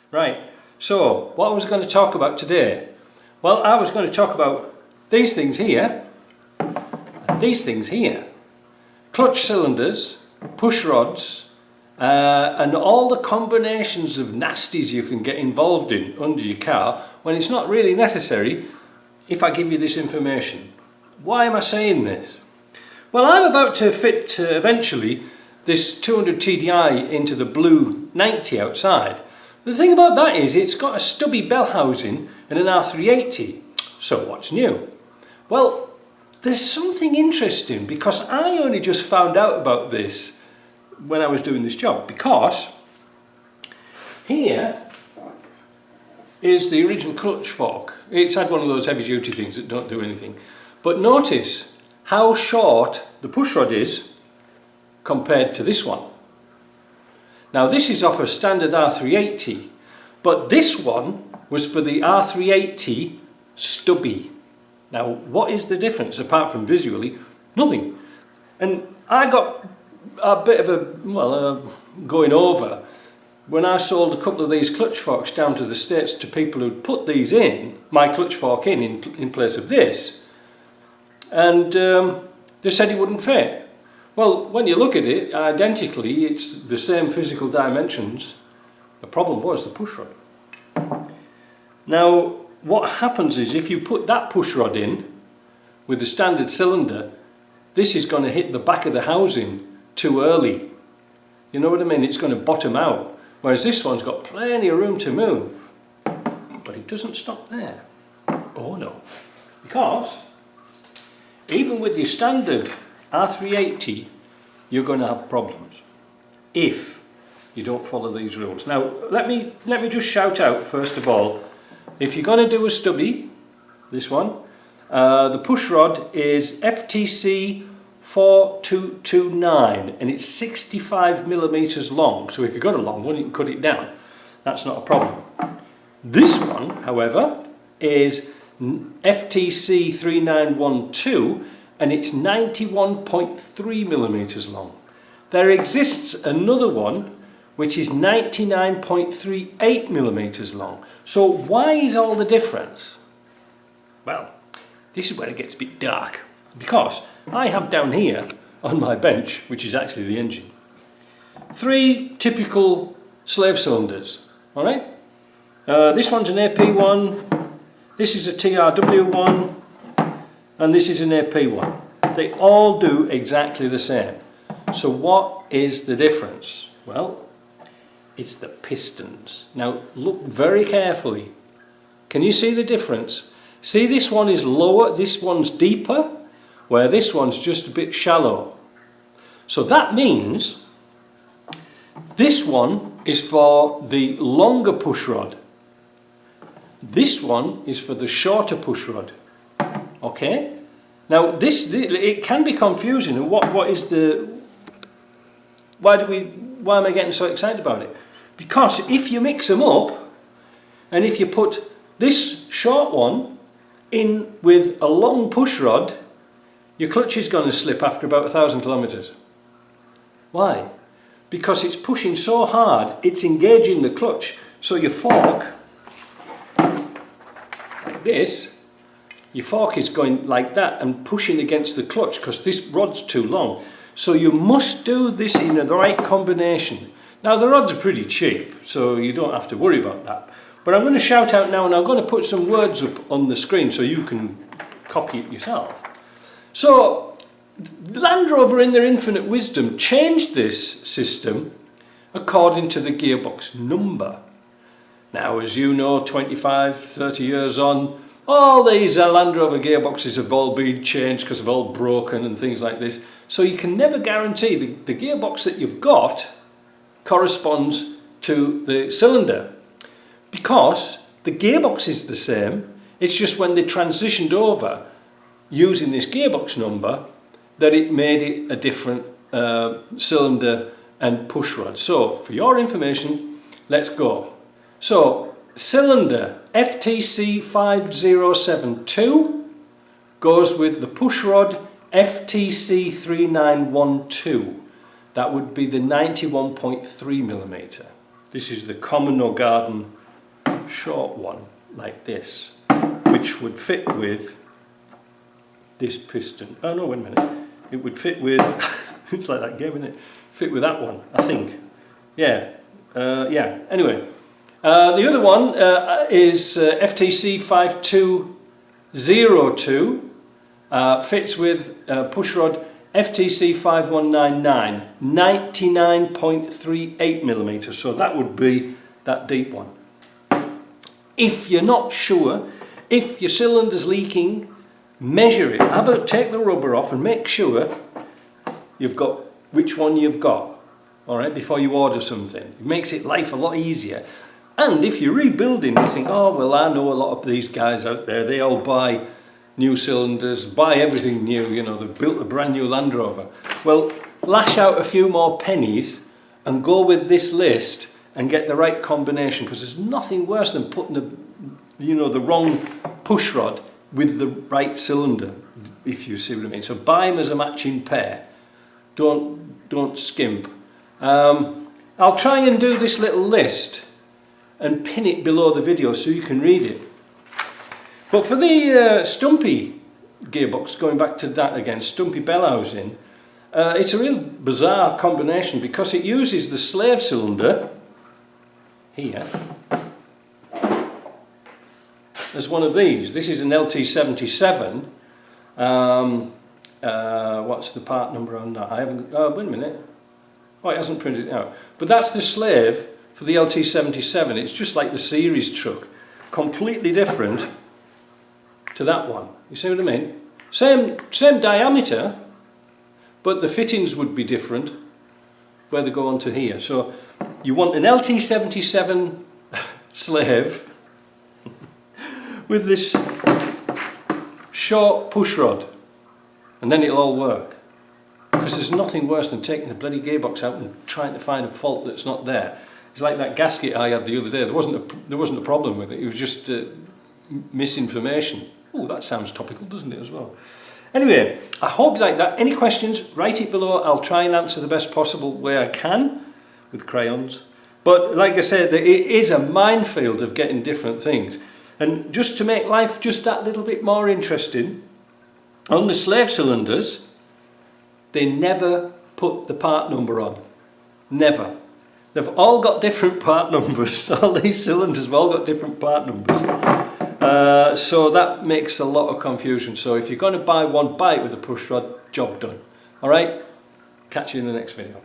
Right, so what I was going to talk about today, well, I was going to talk about these things here and these things here. Clutch cylinders, push rods, and all the combinations of nasties you can get involved in under your car when it's not really necessary if I give you this information. Why am I saying this? Well, I'm about to fit eventually this 200 TDI into the blue 90 outside. The thing about that is it's got a stubby bell housing and an R380. So what's new? Well, there's something interesting because I only just found out about this when I was doing this job, because here is the original clutch fork. It's had one of those heavy duty things that don't do anything. But notice how short the pushrod is compared to this one. Now this is off a standard R380, but this one was for the R380 stubby. Now what is the difference apart from visually? Nothing. And I got a bit of a going over when I sold a couple of these clutch forks down to the States to people who'd put these in, my clutch fork in place of this, and they said it wouldn't fit. Well, when you look at it, identically, it's the same physical dimensions. The problem was the pushrod. Now, what happens is if you put that pushrod in with the standard cylinder, this is going to hit the back of the housing too early. You know what I mean? It's going to bottom out. Whereas this one's got plenty of room to move. But it doesn't stop there. Oh no. Because even with your standard R380, you're going to have problems if you don't follow these rules. Now, let me just shout out first of all, if you're going to do a stubby, this one, the push rod is FTC 4229 and it's 65 millimeters long. So if you've got a long one, you can cut it down. That's not a problem. This one, however, is FTC 3912 and it's 91.3 millimeters long. There exists another one which is 99.38 millimeters long. So why is all the difference? Well, this is where it gets a bit dark, because I have down here on my bench, which is actually the engine, 3 typical slave cylinders. All right, this one's an AP one, this is a TRW one, and this is an AP one. They all do exactly the same. So what is the difference? Well, it's the pistons. Now look very carefully. Can you see the difference? See, this one is lower, this one's deeper, where this one's just a bit shallow. So that means this one is for the longer push rod. This one is for the shorter push rod. Okay? Now it can be confusing. And why am I getting so excited about it? Because if you mix them up, and if you put this short one in with a long push rod, your clutch is going to slip after about 1,000 kilometers. Why? Because it's pushing so hard, it's engaging the clutch. So your fork, like this, your fork is going like that and pushing against the clutch because this rod's too long. So you must do this in the right combination. Now the rods are pretty cheap, so you don't have to worry about that. But I'm going to shout out now, and I'm going to put some words up on the screen so you can copy it yourself. So Land Rover, in their infinite wisdom, changed this system according to the gearbox number. Now, as you know, 25, 30 years on, all these Land Rover gearboxes have all been changed because they've all broken and things like this. So you can never guarantee the gearbox that you've got corresponds to the cylinder, because the gearbox is the same. It's just when they transitioned over using this gearbox number that it made it a different cylinder and push rod. So for your information, let's go. So cylinder FTC 5072 goes with the push rod FTC 3912. That would be the 91.3 millimeter. This is the common or garden short one like this, which would fit with this piston. Oh no, wait a minute. It would fit with, it's like that game, isn't it? Fit with that one, I think. Yeah, yeah. Anyway, the other one is FTC 5202. Fits with pushrod FTC 5199, 99.38 millimeters. So that would be that deep one. If you're not sure, if your cylinder's leaking, measure it. Take the rubber off and make sure you've got which one you've got. All right, before you order something, it makes it life a lot easier. And if you're rebuilding, you think, oh well, I know a lot of these guys out there. They all buy new cylinders, buy everything new. You know, they've built a brand new Land Rover. Well, lash out a few more pennies and go with this list and get the right combination, because there's nothing worse than putting the wrong push rod with the right cylinder, if you see what I mean. So buy them as a matching pair. Don't skimp. I'll try and do this little list and pin it below the video so you can read it. But for the Stumpy gearbox, going back to that again, Stumpy bell housing, it's a real bizarre combination because it uses the slave cylinder here as one of these. This is an LT77. What's the part number on that? I haven't. Wait a minute. Oh, it hasn't printed it out. But that's the slave for the LT77. It's just like the series truck, completely different to that one. You see what I mean? Same diameter, but the fittings would be different where they go onto here. So you want an LT77 slave with this short push rod, and then it'll all work. Because there's nothing worse than taking the bloody gearbox out and trying to find a fault that's not there. It's like that gasket I had the other day. There wasn't a problem with it. It was just misinformation. Oh, that sounds topical, doesn't it, as well? Anyway, I hope you like that. Any questions, write it below. I'll try and answer the best possible way I can with crayons. But like I said, it is a minefield of getting different things. And just to make life just that little bit more interesting, on the slave cylinders, they never put the part number on. Never. They've all got different part numbers. All these cylinders have all got different part numbers. So that makes a lot of confusion. So if you're going to buy one, buy it with a push rod. Job done. All right? Catch you in the next video.